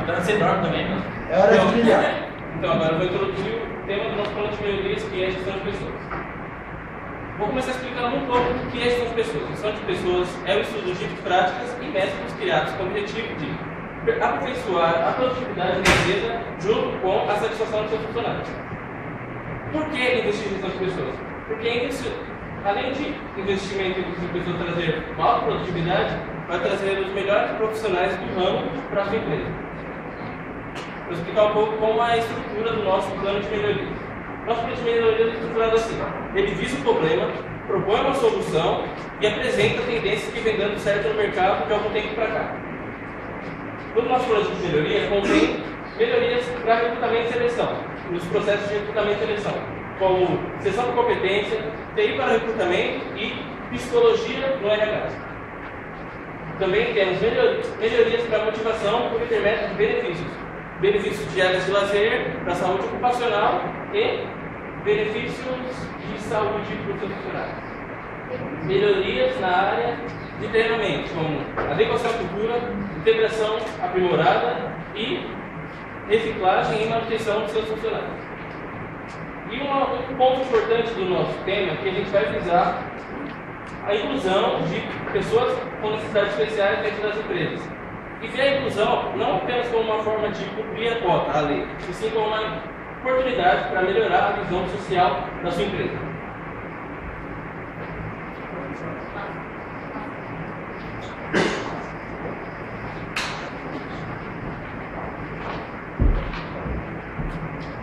mudança enorme também, mano. É hora de brilhar. Então, agora eu vou introduzir o tema do nosso plano de melhorias, que é a gestão de pessoas. Vou começar explicando um pouco o que é gestão de pessoas. Gestão de pessoas é o estudo de práticas e métodos criados com o objetivo de aperfeiçoar a produtividade da empresa junto com a satisfação dos seus funcionários. Por que investir em gestão de pessoas? Porque além de investimento em gestão de pessoas trazer uma alta produtividade, vai trazer os melhores profissionais do ramo para a sua empresa. Vou explicar um pouco como é a estrutura do nosso plano de melhoria. Nosso plano de melhoria é estruturado assim: ele visa o problema, propõe uma solução e apresenta tendências que vem dando certo no mercado de algum tempo para cá. No nosso plano de melhoria contém melhorias para recrutamento e seleção, nos processos de recrutamento e seleção, como seleção por competência, TI para recrutamento e psicologia no RH. Também temos melhorias para motivação por intermédio de benefícios. Benefícios de áreas de lazer, para a saúde ocupacional e benefícios de saúde para os funcionários. Melhorias na área de treinamento, como adequação à cultura, integração aprimorada e reciclagem e manutenção dos seus funcionários. E um ponto importante do nosso tema é que a gente vai visar a inclusão de pessoas com necessidades especiais dentro das empresas. E ver a inclusão não apenas como uma forma de cumprir a cota, a lei, e sim como uma oportunidade para melhorar a visão social da sua empresa.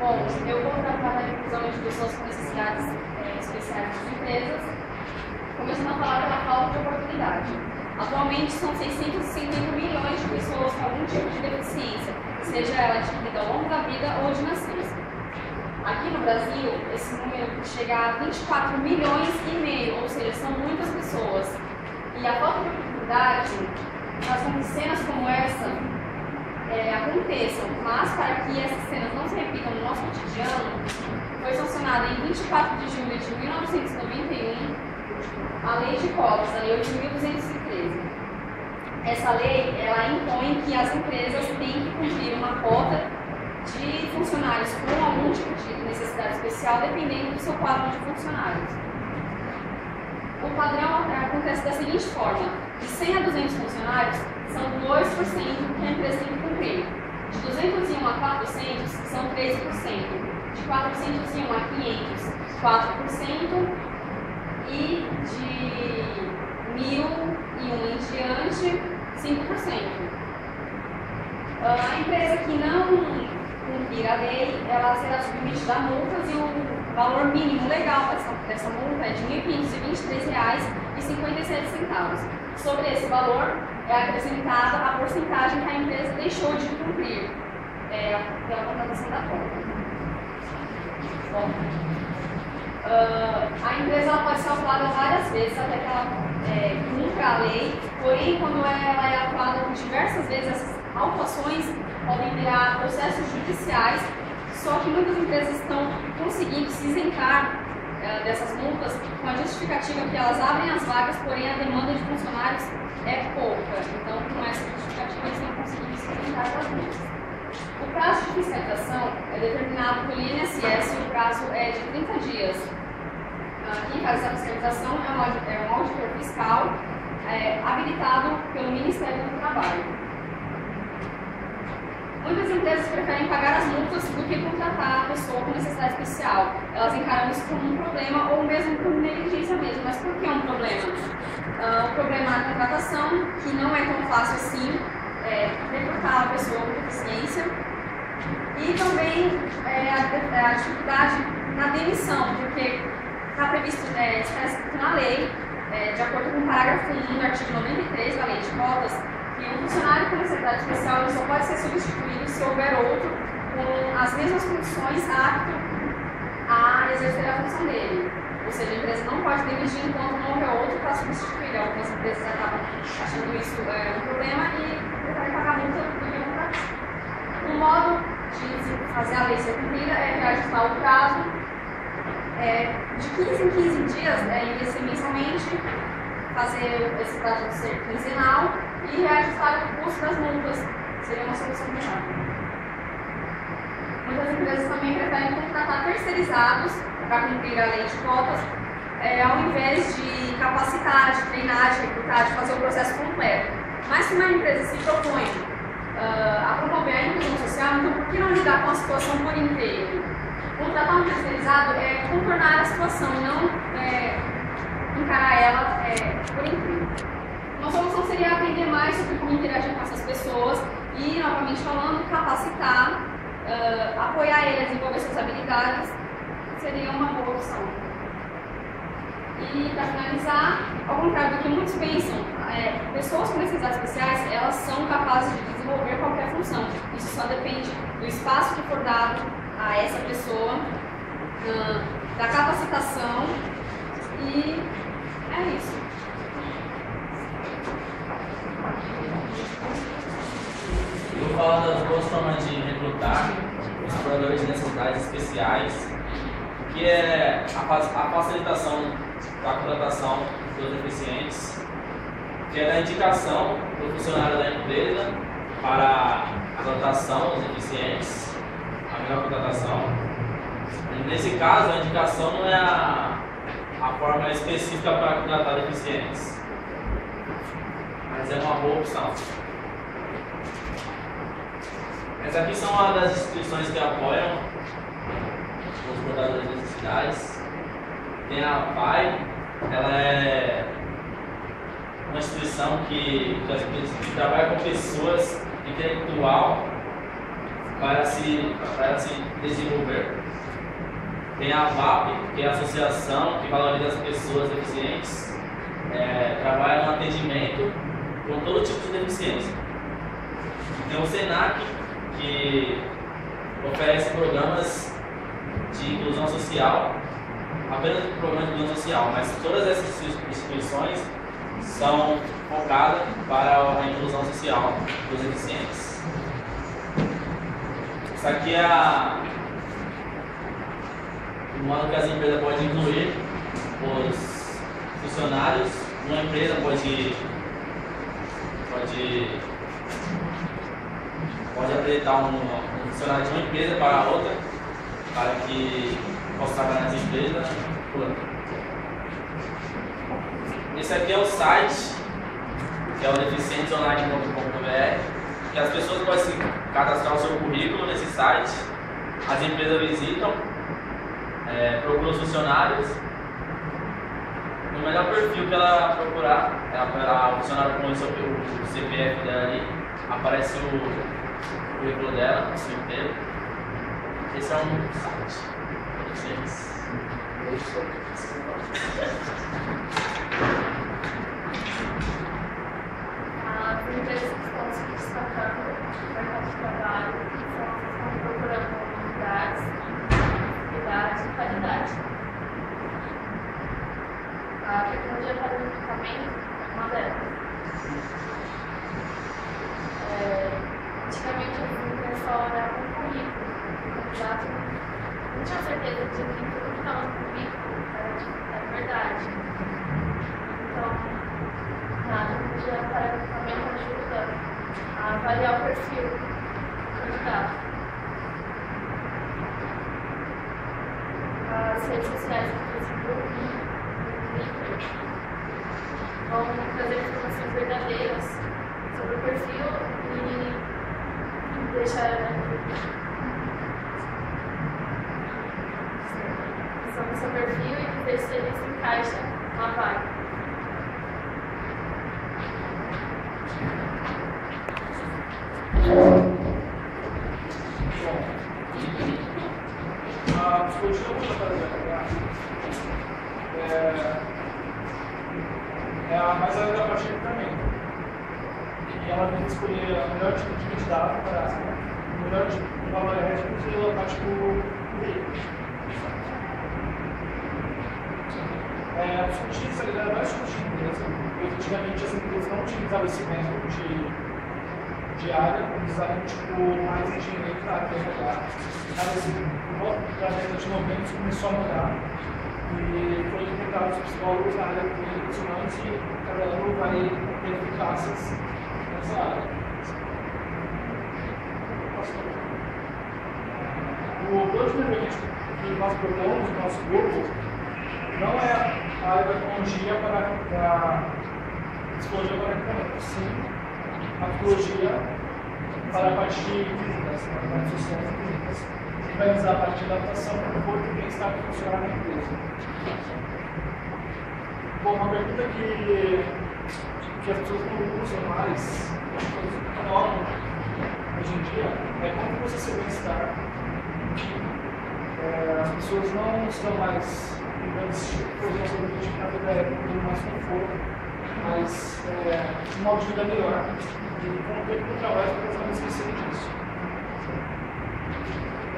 Bom, eu vou tratar da inclusão de pessoas com necessidades especiais das empresas, começando a falar pela falta de oportunidade. Atualmente são 650 milhões de pessoas com algum tipo de deficiência, seja ela adquirida ao longo da vida ou de nascença. Aqui no Brasil, esse número chega a 24 milhões e meio, ou seja, são muitas pessoas. E a falta de oportunidade faz com que cenas como essa aconteçam, mas para que essas cenas não se repitam no nosso cotidiano, foi sancionada em 24 de julho de 1991 a Lei de Cotas, a Lei 8.213. Essa lei, ela impõe que as empresas têm que cumprir uma cota de funcionários com algum tipo de necessidade especial, dependendo do seu quadro de funcionários. O padrão acontece da seguinte forma: de 100 a 200 funcionários, são 2% que a empresa tem que cumprir. De 201 a 400, são 13%. De 401 a 500, 4%. E de 1.001 em diante, 5%. A empresa que não cumprir a lei, ela será submetida a multas e o valor mínimo legal dessa multa é de R$ 1.523,57. Sobre esse valor é acrescentada a porcentagem que a empresa deixou de cumprir pela contratação da conta. Bom, a empresa ela pode ser autuada várias vezes até que ela cumpra a lei, porém, quando ela é autuada por diversas vezes, essas autuações podem virar processos judiciais, só que muitas empresas estão conseguindo se isentar dessas multas com a justificativa que elas abrem as vagas, porém a demanda de funcionários é pouca. Então, com essa justificativa, eles estão conseguindo se isentar das multas. O prazo de fiscalização é determinado pelo INSS e o prazo é de 30 dias. Quem faz essa fiscalização é um auditor fiscal habilitado pelo Ministério do Trabalho. Muitas empresas preferem pagar as multas do que contratar a pessoa com necessidade especial. Elas encaram isso como um problema ou mesmo como negligência mesmo. Mas por que é um problema? O problema na contratação, que não é tão fácil assim recrutar a pessoa com deficiência. E também a dificuldade na demissão, porque está previsto, está escrito na lei, de acordo com o parágrafo 1 do artigo 93 da Lei de Cotas, que um funcionário com necessidade especial ele só pode ser substituído se houver outro com as mesmas condições apto a exercer a função dele. Ou seja, a empresa não pode demitir enquanto não houver outro para substituir. Algumas empresas acabam achando isso um problema e preferem pagar multa do que contratar. Um modo de fazer a lei ser cumprida é reajustar o prazo de 15 em 15 dias, em vez de ser mensalmente, fazer esse prazo ser quinzenal e reajustar o custo das multas seria uma solução melhor. Muitas empresas também preferem contratar terceirizados para cumprir a lei de cotas, ao invés de capacitar, de treinar, de recrutar, de fazer o processo completo. Mas se uma empresa se propõe a promover a inclusão social, então por que não lidar com a situação por inteiro? Contratar um terceirizado é contornar a situação, não encarar ela por inteiro. Uma solução seria aprender mais sobre como interagir com essas pessoas e, novamente falando, capacitar, apoiar ele a desenvolver suas habilidades, seria uma boa opção. E, para finalizar, ao contrário do que muitos pensam, pessoas com necessidades especiais, elas são capazes de desenvolver qualquer função. Isso só depende do espaço que for dado a essa pessoa, da capacitação, e é isso. Eu vou falar das duas formas de recrutar os exploradores de necessidades especiais, que é a facilitação da contratação dos deficientes, que é da indicação do funcionário da empresa para a contratação dos deficientes, a melhor contratação. E nesse caso, a indicação não é a forma específica para contratar deficientes, mas é uma boa opção. Essas aqui são uma das instituições que apoiam os portadores de necessidades. Tem a PAI, ela é uma instituição que trabalha com pessoas intelectual para se desenvolver. Tem a VAP, que é a associação que valoriza as pessoas deficientes, trabalha no atendimento com todo tipo de deficiência. Tem o SENAC, que oferece programas de inclusão social, apenas programas de inclusão social, mas todas essas instituições são focadas para a inclusão social dos deficientes. Isso aqui é o modo que as empresas podem incluir os funcionários. Uma empresa pode apresentar um funcionário de uma empresa para a outra, para que possa trabalhar nessa empresa. Esse aqui é o site, que é o deficientesonline.com.br, que as pessoas podem cadastrar o seu currículo nesse site, as empresas visitam, procuram os funcionários. No melhor perfil que ela procurar, o funcionário com o CPF dela ali, aparece o currículo dela, o seu inteiro. Esse é um site. As empresas que estão se destacando no mercado de trabalho são as que estão procurando oportunidades, equidade e qualidade. A tecnologia para o recrutamento é uma delas. Antigamente eu fui só olhar para o currículo, o candidato não tinha certeza de que tudo que estava no currículo era verdade. Então, a tecnologia para o recrutamento ajuda a avaliar o perfil do candidato. As redes sociais do Facebook e Twitter vão trazer informações verdadeiras sobre o perfil e deixar sobre o seu perfil e ver se ele se encaixa na vaga. A psicologia é a mais além da parte de recrutamento. E ela tem que escolher o melhor tipo de candidato para o melhor tipo de valor ético pela parte do currículo. A psicologia é mais tipo de empresa, porque antigamente as empresas não utilizavam esse método de área, utilizavam mais engenharia para RH. Na década de 90 isso começou a mudar e foi implementado os psicólogos na área de recursos humanos e cada ano vai ter eficácias nessa área. outro momento que nós propomos no nosso grupo não é a área da tecnologia para a psicologia para equipamentos, sim a psicologia para a parte de clínicas, para a parte de sociais e clínicas, que vai usar a parte de adaptação para o corpo e bem-estar que funcionar na empresa. Bom, uma pergunta que as pessoas não usam mais, que notam hoje em dia, é como você se bem-estar. As pessoas não estão mais ligando esse tipo de projeto do objetivo na vida é ter mais conforto, mas um modo de vida melhor. E com o tempo do trabalho, as pessoas não esquecerem disso.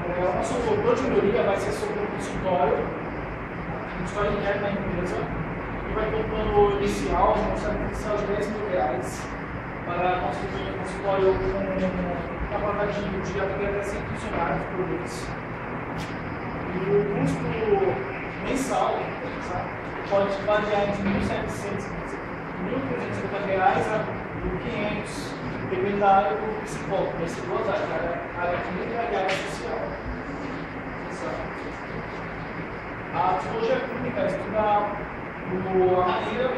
O nosso plano de melhoria vai ser sobre um consultório interno da empresa, e vai ter um plano inicial, um orçamento inicial de R$10.000 para construir um consultório com capacidade de atender até 100 funcionários por mês. E o custo mensal pode variar entre R$1.750 a R$1.500, dependendo da área do psicólogo. Esse duas áreas, a área clínica e a área social. A psicologia clínica estuda a maneira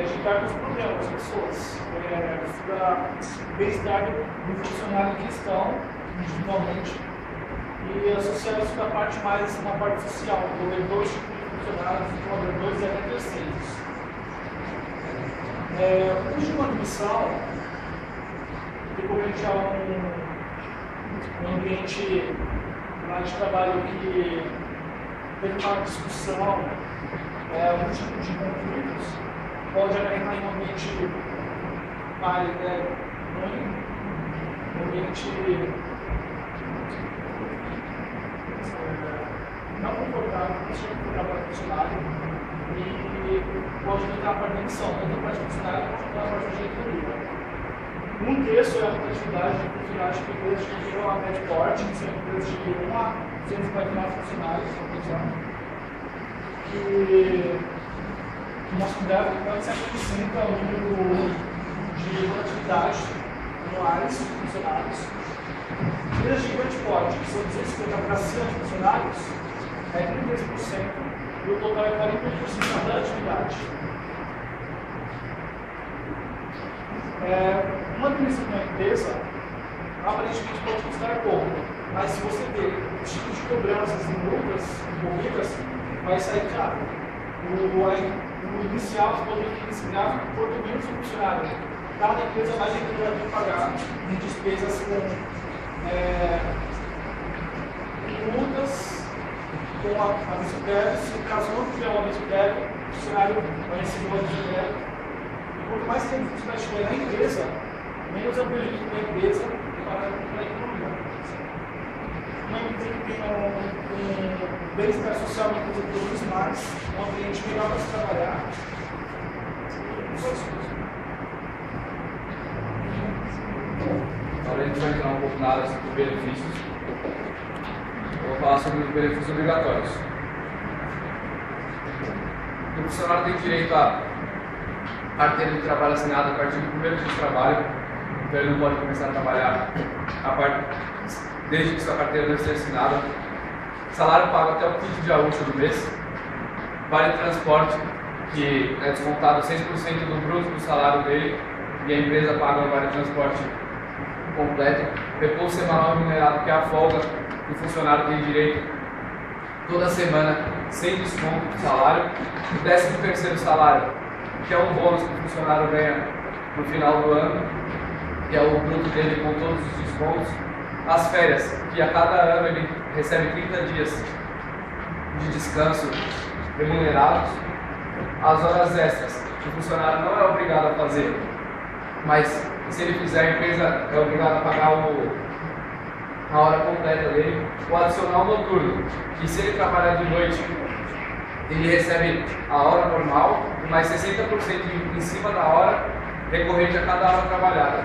de lidar com os problemas das pessoas, estuda o bem-estar do funcionário em questão, individualmente, e a social estuda a parte mais uma parte social, envolver dois tipos de funcionários, colaboradores e até terceiros. O curso de manutenção, decorrente a um ambiente lá de trabalho que teve uma discussão, algum tipo de conflitos, pode acarretar em um ambiente mais ruim, um ambiente não confortável para o funcionário e pode aumentar a parte da emissão, tanto a parte do funcionário quanto a parte da diretoria. Um terço é a rotatividade de funcionários de empresas que chegam a médio porte, que são empresas de 1 a 249 funcionários, que o nosso cuidado é de 7% ao número de rotatividade anuais de funcionários. Empresas de grande porte, que são 250 para 100 funcionários, é 33%, e o total é 41% da atividade. Uma administração de uma empresa, aparentemente pode custar pouco, mas se você ver o tipo de cobranças e multas envolvidas, vai sair caro. O inicial, você pode ver esse gráfico, quanto menos o funcionário, cada empresa mais vai ter que pagar em despesas com multas, com a vice-prévia. Se caso não tiver uma vice-prévia, o funcionário vai receber uma vice-prévia. Quanto mais tempo você vai estiver na empresa, menos é o prejuízo da empresa para a economia. Uma empresa que tem um bem-estar social, uma empresa que produz mais, um ambiente melhor para se trabalhar. Agora a gente vai entrar um pouco na área dos benefícios. Eu vou falar sobre os benefícios obrigatórios. O funcionário tem direito a carteira de trabalho assinada a partir do primeiro dia de trabalho, então ele não pode começar a trabalhar desde que sua carteira deve ser assinada. Salário pago até o quinto dia útil do mês. Vale transporte, que é descontado 6% do bruto do salário dele, e a empresa paga o vale transporte completo. Repouso semanal remunerado, que é a folga que o funcionário tem direito toda semana, sem desconto do salário. O 13º salário, que é um bônus que o funcionário ganha no final do ano, que é o bruto dele com todos os descontos. As férias, que a cada ano ele recebe 30 dias de descanso remunerados. As horas extras, que o funcionário não é obrigado a fazer, mas se ele fizer, a empresa é obrigada a pagar a hora completa dele. O adicional noturno, que se ele trabalhar de noite, ele recebe a hora normal, mais 60% em cima da hora, recorrente a cada hora trabalhada.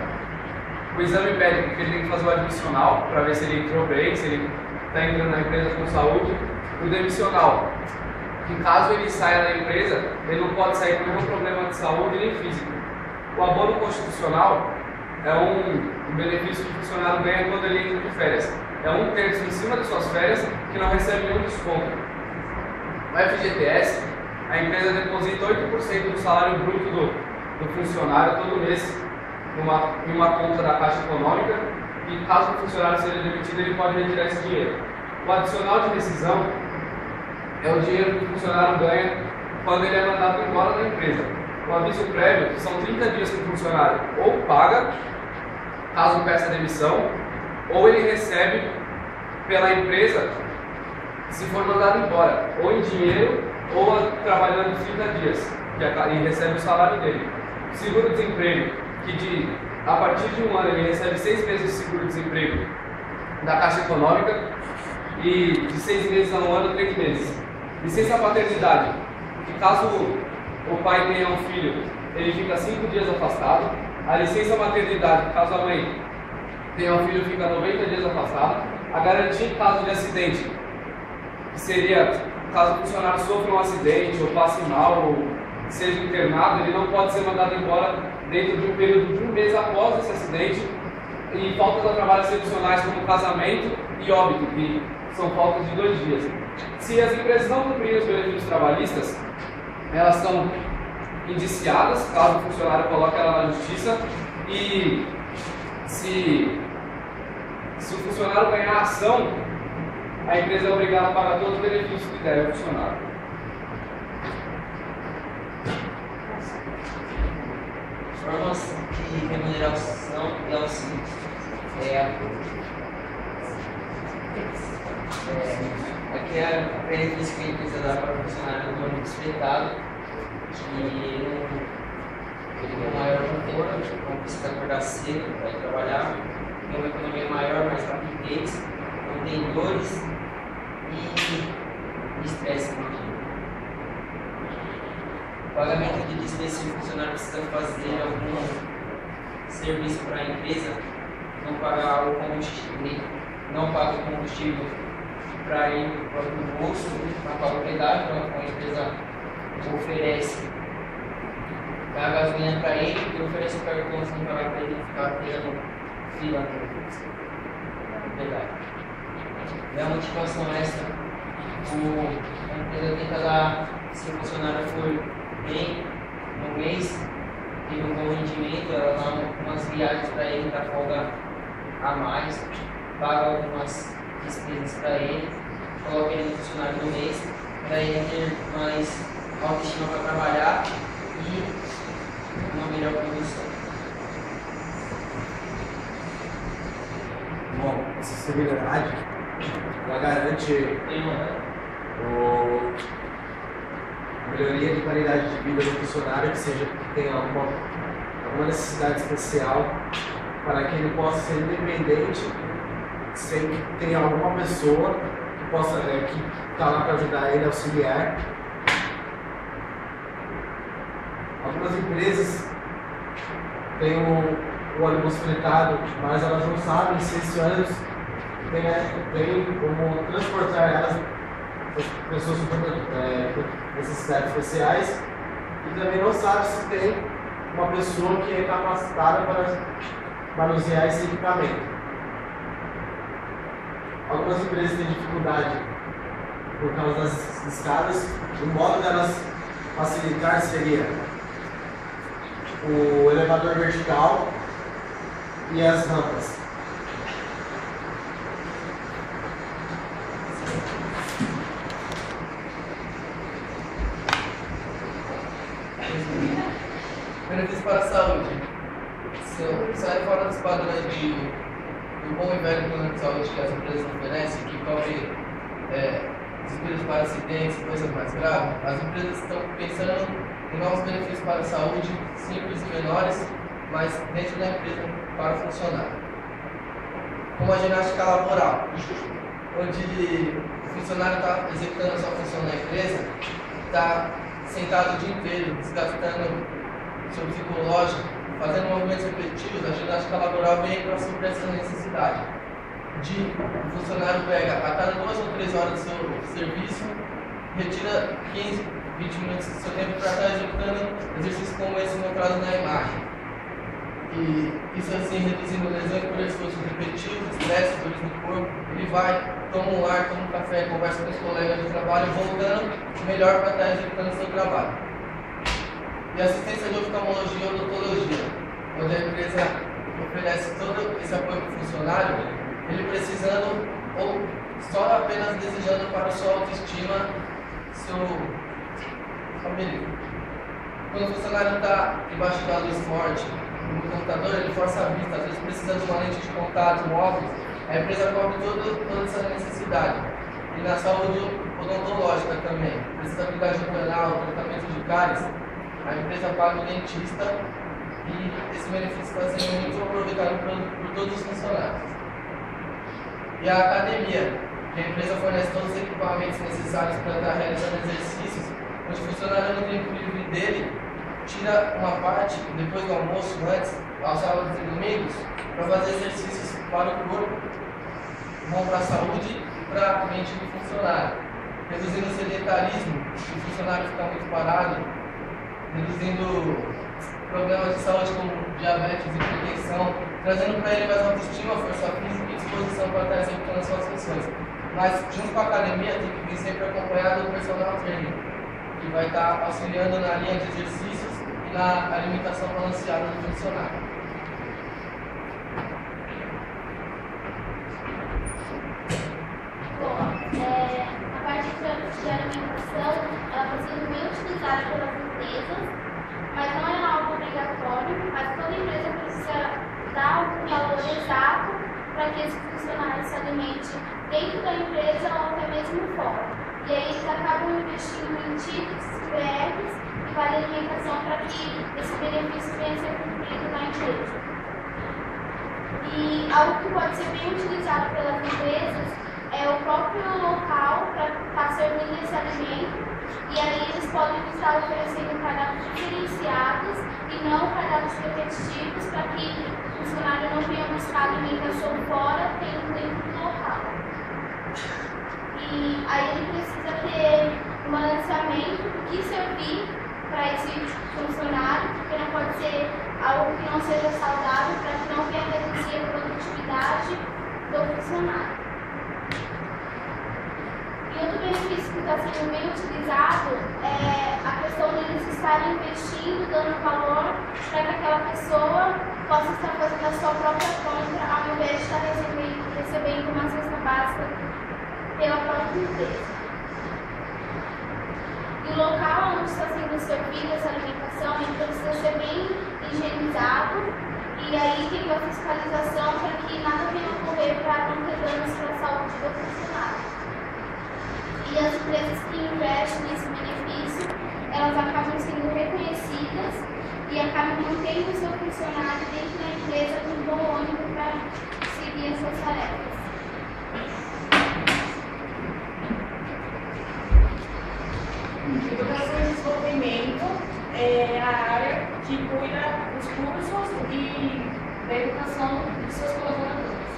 O exame médico, que ele tem que fazer o admissional, para ver se ele entrou bem, se ele está entrando na empresa com saúde. O demissional, que caso ele saia da empresa, ele não pode sair com nenhum problema de saúde nem físico. O abono constitucional é um benefício que o funcionário ganha quando ele entra de férias. É 1/3 em cima das suas férias que não recebe nenhum desconto. No FGTS, a empresa deposita 8% do salário bruto do funcionário todo mês em uma conta da Caixa Econômica, e caso o funcionário seja demitido, ele pode retirar esse dinheiro. O adicional de rescisão é o dinheiro que o funcionário ganha quando ele é mandado embora da empresa. O aviso prévio, que são 30 dias que o funcionário ou paga, caso peça demissão, ou ele recebe pela empresa se for mandado embora, ou em dinheiro, ou trabalhando 30 dias, e recebe o salário dele. Seguro-desemprego, que a partir de 1 ano ele recebe 6 meses de seguro-desemprego da Caixa Econômica, e de 6 meses a 1 ano, 3 meses. Licença paternidade, que caso o pai tenha um filho, ele fica 5 dias afastado. A licença maternidade, caso a mãe tenha um filho, fica 90 dias afastado. A garantia em caso de acidente, que seria caso o funcionário sofra um acidente, ou passe mal, ou seja internado, ele não pode ser mandado embora dentro de um período de 1 mês após esse acidente. E faltas a trabalhos excepcionais como casamento e óbito, que são faltas de 2 dias. Se as empresas não cumprirem os benefícios trabalhistas, elas são indiciadas, caso o funcionário coloque ela na justiça, e se o funcionário ganhar a ação, a empresa é obrigada a pagar todos os benefícios que deve ao funcionário. Formas de remuneração e auxílios. Aqui é o benefício que a empresa dá para o funcionário no âmbito espetado, que ele tem maior conforto, não precisa acordar cedo para ir trabalhar, tem uma economia maior, mais rapidez, não tem dores e estresse no dia. O pagamento de despesa, se o funcionário precisa fazer algum serviço para a empresa, não pagar o combustível, não paga o combustível para ir para o próprio bolso, na propriedade, a empresa oferece a gasolina para ele e oferece o cartão assim para ele ficar tendo fila na propriedade. É uma motivação extra. A empresa tenta dar, se o funcionário for bem no mês, teve um bom rendimento, ela dá umas viagens para ele, dá folga a mais, paga algumas despesas para ele, coloca ele no funcionário do mês, para ele ter mais autoestima para trabalhar e uma melhor produção. Bom, essa estabilidade, ela garante a melhoria de qualidade de vida do funcionário, que tenha alguma necessidade especial, para que ele possa ser independente, sem que tenha alguma pessoa que está lá para ajudar ele a auxiliar. Algumas empresas têm o ônibus fretado, mas elas não sabem se esse ônibus tem como transportar elas, as pessoas com necessidades especiais, e também não sabe se tem uma pessoa que é capacitada para manusear esse equipamento. Algumas empresas têm dificuldade por causa das escadas. O modo delas facilitar seria o elevador vertical e as rampas. Benefícios para a saúde. Sai fora dos padrões do bom e velho plano de saúde que as empresas oferecem, que cobre despesas para acidentes e coisas mais graves. As empresas estão pensando em novos benefícios para a saúde, simples e menores, mas dentro da empresa para o funcionário. Como a ginástica laboral, onde o funcionário está executando a sua função na empresa, está sentado o dia inteiro, desgastando o seu psicológico, fazendo movimentos repetitivos. A ginástica laboral vem para suprir essa necessidade. O funcionário pega a cada 2 ou 3 horas do seu serviço, retira 15, 20 minutos do seu tempo para estar executando exercícios como esse mostrado na imagem. E isso assim, reduzindo lesões por esforços repetitivos, estresse, dores no corpo. Ele vai, toma um ar, toma um café, conversa com os colegas de trabalho, voltando melhor para estar executando o seu trabalho. E assistência de oftalmologia e odontologia, onde a empresa oferece todo esse apoio para o funcionário, ele precisando ou só apenas desejando para a sua autoestima, seu família. Quando o funcionário está debaixo da luz forte, no computador, ele força a vista, às vezes precisa de uma lente de contato, um óculos, a empresa cobre toda essa necessidade. E na saúde odontológica também, precisa aplicar jornal, tratamento de cáries, a empresa paga o dentista e esse benefício está sendo muito aproveitado por todos os funcionários. E a academia, que a empresa fornece todos os equipamentos necessários para estar realizando exercícios, onde o funcionário no tempo livre dele tira uma parte, depois do almoço, antes, aos sábados e domingos, para fazer exercícios para o corpo, bom para a saúde e para a mente do funcionário. Reduzindo o sedentarismo, o funcionário fica muito parado, reduzindo problemas de saúde como diabetes, hipertensão, trazendo para ele mais autoestima, força física e disposição para estar executando as suas funções. Mas, junto com a academia, tem que vir sempre acompanhado do personal trainer, que vai estar auxiliando na linha de exercícios e na alimentação balanceada do funcionário. Bom, a parte de alimentação, ela está sendo bem utilizada pelas empresas, mas não é algo obrigatório, mas toda empresa precisa dar um valor exato para que esse funcionário se alimente dentro da empresa ou até mesmo fora. E aí eles acabam investindo em tickets, PRs e vale alimentação para que esse benefício venha a ser cumprido na empresa. E algo que pode ser bem utilizado pelas empresas é o próprio local para estar servindo esse alimento, e aí eles podem estar oferecendo cardápios diferenciados e não cardápios repetitivos para que o funcionário não venha buscar alimentação fora, tendo dentro do local. E aí ele precisa ter um balanceamento do que servir para esse funcionário, porque não pode ser algo que não seja saudável, para que não venha reduzir a produtividade do funcionário. E outro benefício que está sendo bem utilizado é a questão deles estarem investindo, dando valor para que aquela pessoa possa estar fazendo a sua própria compra, ao invés de estar recebendo uma cesta básica pela própria empresa. E o local onde está sendo servida essa alimentação precisa ser bem higienizado, e aí tem uma fiscalização para que nada venha ocorrer para não ter danos para a saúde do funcionário. E as empresas que investem nesse benefício, elas acabam sendo reconhecidas e acabam mantendo o seu funcionário dentro da empresa com bom ânimo para seguir as suas tarefas. Educação e desenvolvimento é a área que cuida dos cursos e da educação de seus colaboradores.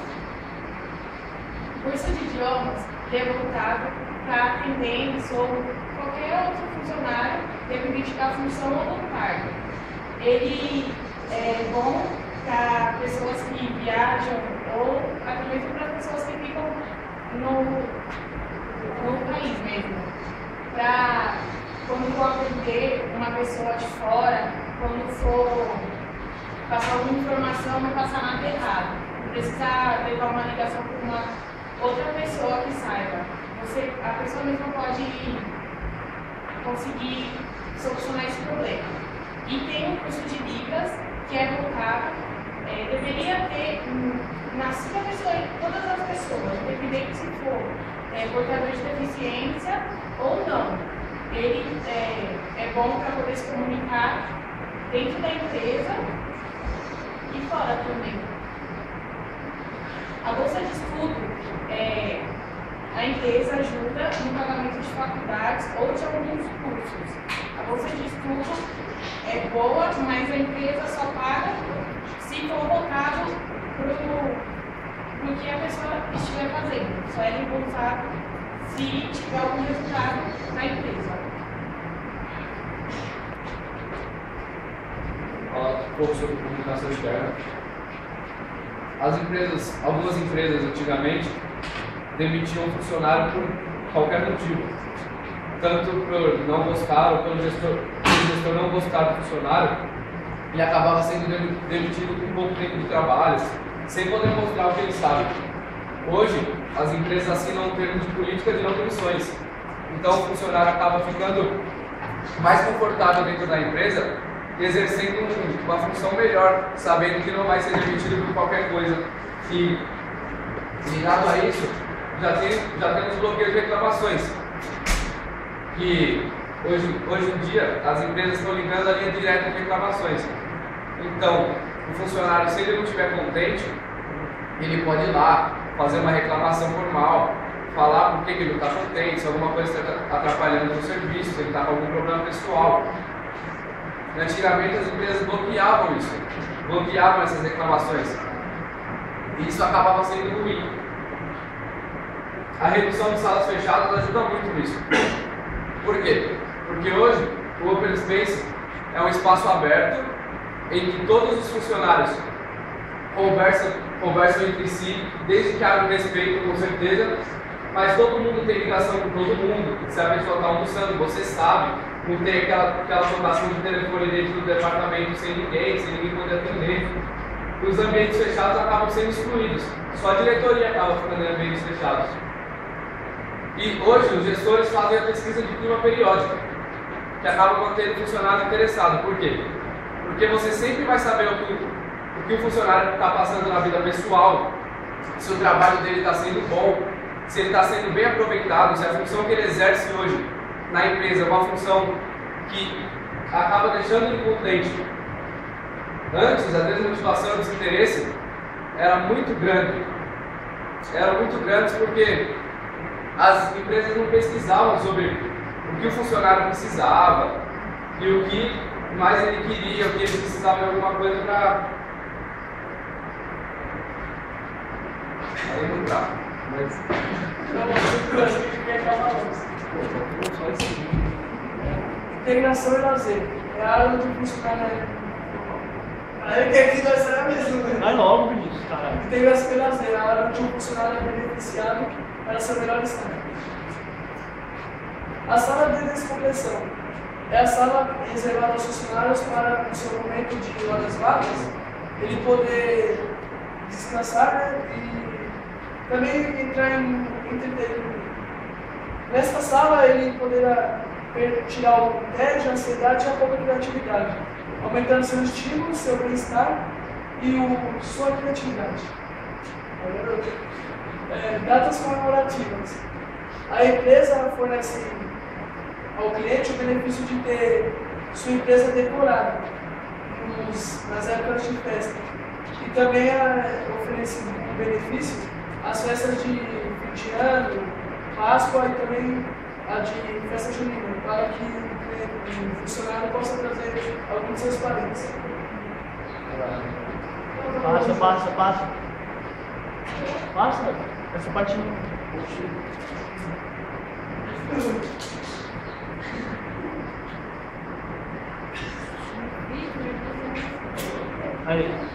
O curso de idiomas é voltado para atendentes ou qualquer outro funcionário dependente da função ou do cargo. Ele é bom para pessoas que viajam ou até mesmo para pessoas que ficam no país mesmo. Para quando for atender uma pessoa de fora, quando for passar alguma informação, não passar nada errado. Não precisa levar uma ligação com uma outra pessoa que saiba. A pessoa mesmo pode conseguir solucionar esse problema. E tem um curso de Libras, que é voltado, deveria ter na sua pessoa, em todas as pessoas, independente se for portador de deficiência ou não. Ele é bom para poder se comunicar dentro da empresa e fora também. A bolsa de estudo, a empresa ajuda no pagamento de faculdades ou de alguns cursos. A bolsa de estudo é boa, mas a empresa só paga se for voltado para o que a pessoa estiver fazendo. Só é reembolsado se tiver algum resultado na empresa. pouco sobre comunicação interna. Algumas empresas antigamente demitiam um funcionário por qualquer motivo, tanto por não gostar ou pelo gestor não gostar do funcionário, e acabava sendo demitido com pouco tempo de trabalho, sem poder mostrar o que ele sabe. Hoje, as empresas assinam um termo de política de não demissões, então o funcionário acaba ficando mais confortável dentro da empresa, exercendo uma função melhor, sabendo que não vai ser demitido por qualquer coisa. E ligado a isso, já temos bloqueio de reclamações, que hoje em dia as empresas estão ligando a linha direta de reclamações. Então, o funcionário, se ele não estiver contente, ele pode ir lá, fazer uma reclamação formal, falar por que ele não está contente, se alguma coisa está atrapalhando no serviço, se ele está com algum problema pessoal. Antigamente as empresas bloqueavam isso, bloqueavam essas reclamações, e isso acabava sendo ruim. A redução de salas fechadas ajuda muito nisso. Por quê? Porque hoje o Open Space é um espaço aberto em que todos os funcionários conversam entre si, desde que haja respeito, com certeza, mas todo mundo tem ligação com todo mundo. Se a pessoa está almoçando, você sabe, não tem aquela rotação de telefone dentro do departamento sem ninguém poder atender. Os ambientes fechados acabam sendo excluídos, só a diretoria acaba ficando em ambientes fechados. E hoje os gestores fazem a pesquisa de clima periódica, que acaba mantendo o funcionário interessado. Por quê? Porque você sempre vai saber o que o funcionário está passando na vida pessoal, se o trabalho dele está sendo bom, se ele está sendo bem aproveitado, se a função que ele exerce hoje na empresa é uma função que acaba deixando ele contente. Antes, a desmotivação e o desinteresse era muito grande. Eram muito grandes porque as empresas não pesquisavam sobre o que o funcionário precisava e o que mais ele queria, o que ele precisava de alguma coisa para... Aí não dá, mas... Integração e lazer. É a área onde o funcionário... Aí que aqui nós será mesmo, né? Vai logo, Vinícius, caralho. Integração e lazer. É a área onde o funcionário é beneficiado para seu melhor estado. A sala de descompressão é a sala reservada aos funcionários para, no seu momento de horas vagas, ele poder descansar, né, e também entrar em entretenimento. Nesta sala, ele poderá tirar o tédio, a ansiedade e a pouca criatividade, aumentando seu estímulo, seu bem-estar e sua criatividade. Datas comemorativas. A empresa fornece ao cliente o benefício de ter sua empresa decorada nas épocas de festa. E também oferece um benefício às festas de 20 anos, Páscoa e também a de festa junina, para que o funcionário possa trazer alguns de seus parentes. Passa. Essa parte não. Aí.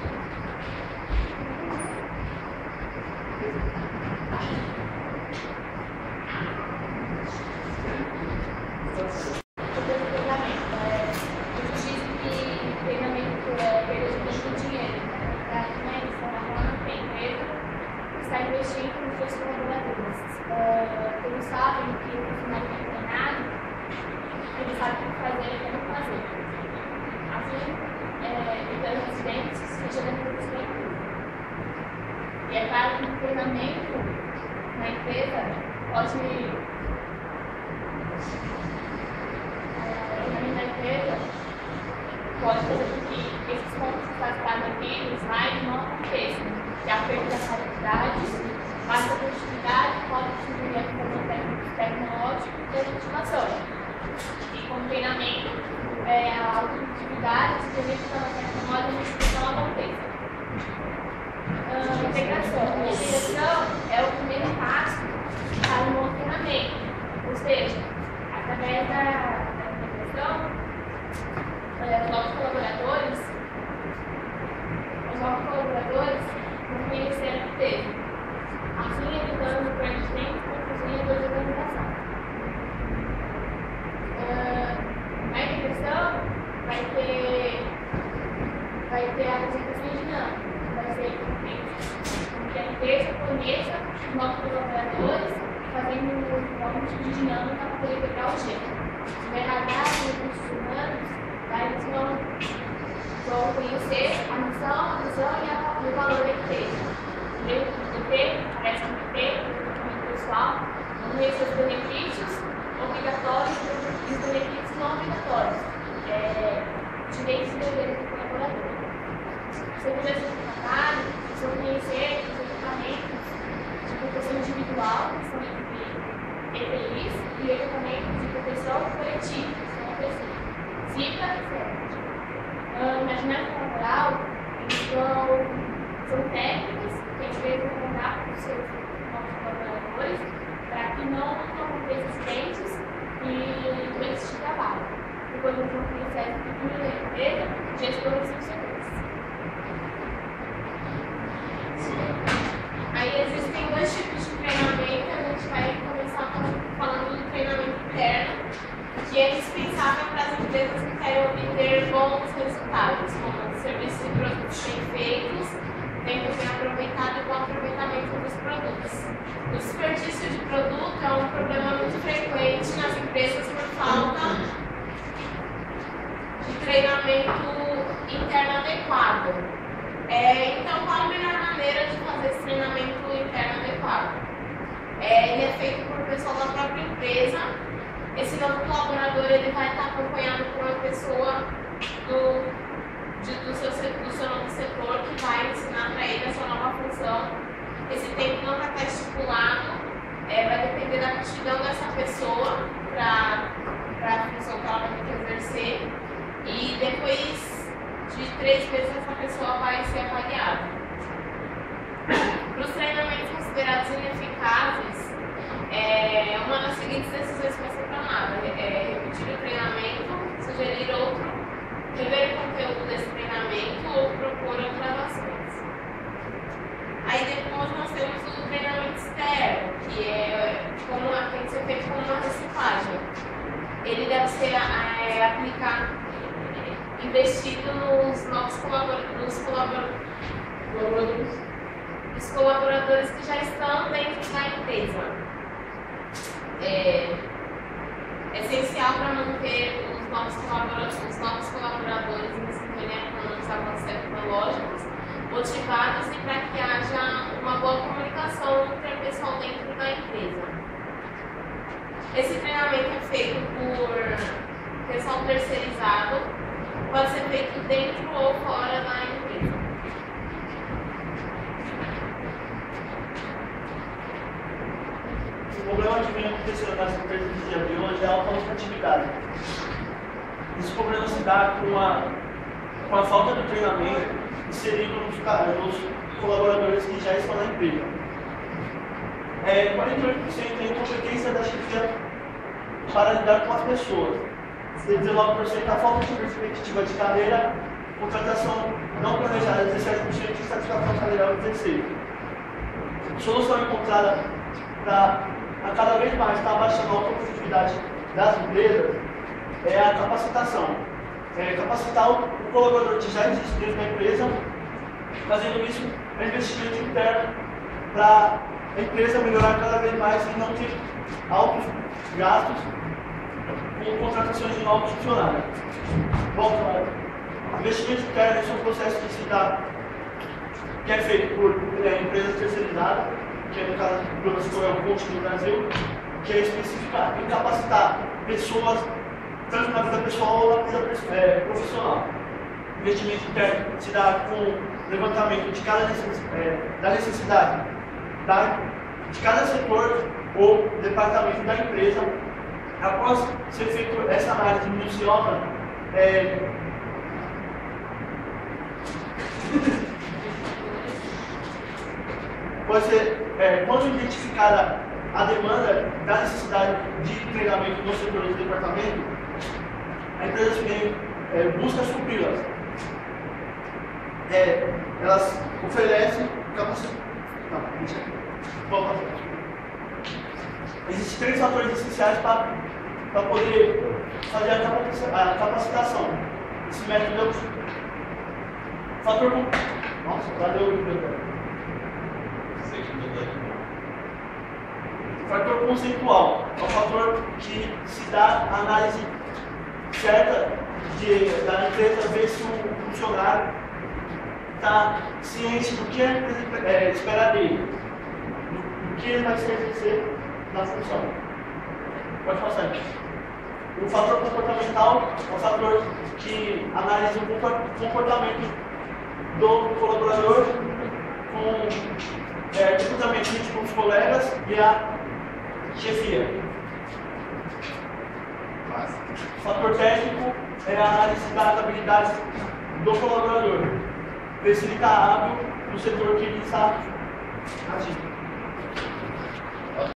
E é claro que o treinamento na empresa pode fazer com que esses pontos que passaram aqui no slide não aconteçam. Que a perda da qualidade, mais da produtividade, pode surgir a forma tecnológica e a motivação. E com o treinamento, a autoprodutividade, a experimentação tecnológica não aconteça. Integração. A integração é o primeiro passo para um bom treinamento. Ou seja, através da integração, os nossos colaboradores novos colaboradores não conheceram que teve, assim evitando o perdimento, confusão e dor de organização. Na integração, vai ter a apresentação dinâmica, vai ser com que a empresa conheça os novos colaboradores, fazendo um tipo de dinâmica para poder pegar o jeito. O RH, os recursos humanos, eles vão conhecer a missão, a visão e o valor da empresa. Do que parece que tem, o comportamento pessoal, vão conhecer os benefícios obrigatórios e os benefícios não obrigatórios, direitos e deveres do colaborador. Segurança do trabalho, vão conhecer os equipamentos de proteção individual, que são EPIs, e equipamentos de proteção coletiva, que são APC, Zika e CERT. Na dinâmica laboral, são técnicas que a empresa vai dar para os seus novos colaboradores para que não aconteçam acidentes e doenças de trabalho. Depois eles vão conhecer a estrutura da empresa, gestores e segurança. Aí existem dois tipos de treinamento, a gente vai começar falando do treinamento interno, que é indispensável para as empresas que querem obter bons resultados, como serviços e produtos bem feitos, tempo bem aproveitado e bom aproveitamento dos produtos. O desperdício de produto é um problema muito frequente nas empresas por falta de treinamento interno adequado. Então, qual a melhor maneira de fazer esse treinamento interno adequado? Ele é feito por pessoal da própria empresa. Esse novo colaborador ele vai estar acompanhado por uma pessoa do seu novo setor que vai ensinar para ele a sua nova função. Esse tempo não vai estar estipulado, vai depender da aptidão dessa pessoa para a função que ela vai ter que exercer. E depois de 3 meses essa pessoa vai ser avaliada. Para os treinamentos considerados ineficazes, uma das seguintes decisões vai ser tomada: repetir o treinamento, sugerir outro, rever o conteúdo desse treinamento ou propor outras ações. Aí depois nós temos o treinamento externo, que tem que ser feito como uma reciclagem. Ele deve ser investido nos novos colaboradores que já estão dentro da empresa. É essencial para manter os novos colaboradores em sintonia com os avanços tecnológicos, motivados e para que haja uma boa comunicação interpessoal dentro da empresa. Esse treinamento é feito por pessoal terceirizado, pode ser feito dentro ou fora da empresa. O problema que vem acontecendo nas empresas do dia de hoje é a alta rotatividade. Esse problema se dá com a falta de treinamento inserido nos colaboradores que já estão na empresa. 48% tem competência da chefia para lidar com as pessoas. 19% a falta de perspectiva de carreira, contratação não planejada 17% e satisfação salarial 16%. Solução encontrada para a cada vez mais estar abaixando a competitividade das empresas é a capacitação. Capacitar o colaborador que já existe dentro da empresa, fazendo isso é investimento interno para a empresa melhorar cada vez mais e não ter altos gastos com contratações de novos funcionários. Bom, investimento interno é um processo que é feito por empresas terceirizadas, que no caso do professor é o coach no Brasil, que é especificar em capacitar pessoas, tanto na vida pessoal ou na vida profissional. Investimento interno se dá com o levantamento de cada da necessidade de cada setor ou departamento da empresa. Após ser feita essa análise minuciosa, pode ser, quando identificada a demanda da necessidade de treinamento no setor de departamento, a empresa busca supri-las. elas oferecem capacidade. Vamos para frente. Existem 3 fatores essenciais para poder fazer a capacitação. Esse método é fator. Nossa, cadê o biblioteca? Fator conceitual é o fator que se dá a análise certa da empresa, ver se o funcionário está ciente do que a empresa espera dele, do que ele vai se exercer na função. Pode passar aqui. O fator comportamental é o fator que analisa o comportamento do colaborador com comportamento com os colegas e a chefia. O fator técnico é a análise das habilidades do colaborador, ver se ele está hábil no setor que ele está agindo.